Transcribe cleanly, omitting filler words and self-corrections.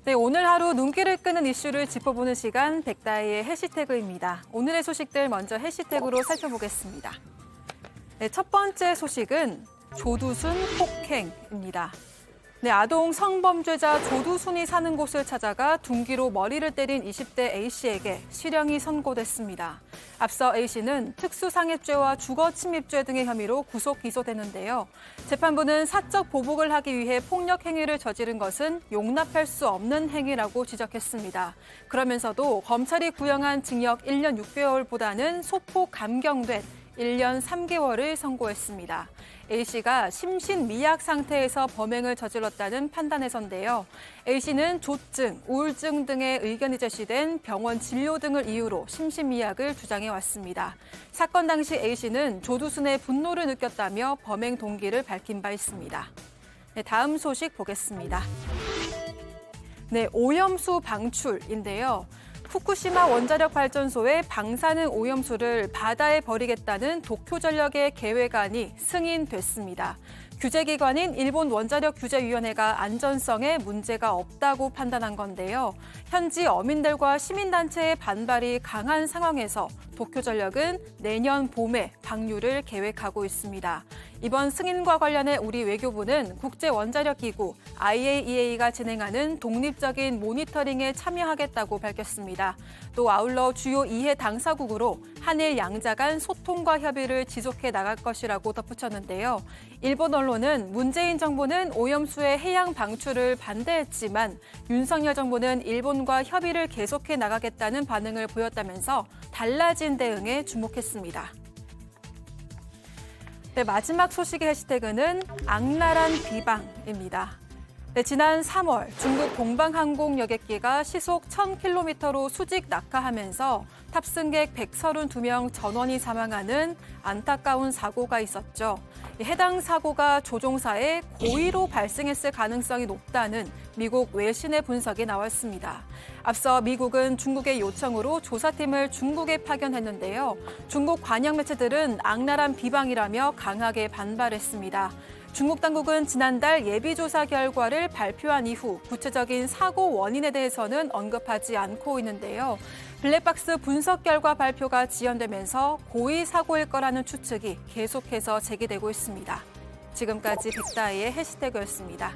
네, 오늘 하루 눈길을 끄는 이슈를 짚어보는 시간 백다희의 해시태그입니다. 오늘의 소식들 먼저 해시태그로 살펴보겠습니다. 네, 첫 번째 소식은 조두순 폭행입니다. 네, 아동 성범죄자 조두순이 사는 곳을 찾아가 둔기로 머리를 때린 20대 A씨에게 실형이 선고됐습니다. 앞서 A씨는 특수상해죄와 주거침입죄 등의 혐의로 구속 기소됐는데요. 재판부는 사적 보복을 하기 위해 폭력 행위를 저지른 것은 용납할 수 없는 행위라고 지적했습니다. 그러면서도 검찰이 구형한 징역 1년 6개월보다는 소폭 감경된 1년 3개월을 선고했습니다. A씨가 심신미약 상태에서 범행을 저질렀다는 판단에서인데요. A씨는 조증, 우울증 등의 의견이 제시된 병원 진료 등을 이유로 심신미약을 주장해왔습니다. 사건 당시 A씨는 조두순의 분노를 느꼈다며 범행 동기를 밝힌 바 있습니다. 네, 다음 소식 보겠습니다. 네, 오염수 방출인데요. 후쿠시마 원자력 발전소의 방사능 오염수를 바다에 버리겠다는 도쿄전력의 계획안이 승인됐습니다. 규제기관인 일본 원자력규제위원회가 안전성에 문제가 없다고 판단한 건데요. 현지 어민들과 시민단체의 반발이 강한 상황에서 도쿄전력은 내년 봄에 방류를 계획하고 있습니다. 이번 승인과 관련해 우리 외교부는 국제원자력기구 IAEA가 진행하는 독립적인 모니터링에 참여하겠다고 밝혔습니다. 또 아울러 주요 이해 당사국으로 한일 양자 간 소통과 협의를 지속해 나갈 것이라고 덧붙였는데요. 일본 언론은 문재인 정부는 오염수의 해양 방출을 반대했지만 윤석열 정부는 일본과 협의를 계속해 나가겠다는 반응을 보였다면서 달라진 대응에 주목했습니다. 네, 마지막 소식의 해시태그는 악랄한 비방입니다. 네, 지난 3월 중국 동방항공 여객기가 시속 1000km로 수직 낙하하면서 탑승객 132명 전원이 사망하는 안타까운 사고가 있었죠. 해당 사고가 조종사의 고의로 발생했을 가능성이 높다는 미국 외신의 분석이 나왔습니다. 앞서 미국은 중국의 요청으로 조사팀을 중국에 파견했는데요. 중국 관영 매체들은 악랄한 비방이라며 강하게 반발했습니다. 중국 당국은 지난달 예비조사 결과를 발표한 이후 구체적인 사고 원인에 대해서는 언급하지 않고 있는데요. 블랙박스 분석 결과 발표가 지연되면서 고의 사고일 거라는 추측이 계속해서 제기되고 있습니다. 지금까지 백다희의 해시태그였습니다.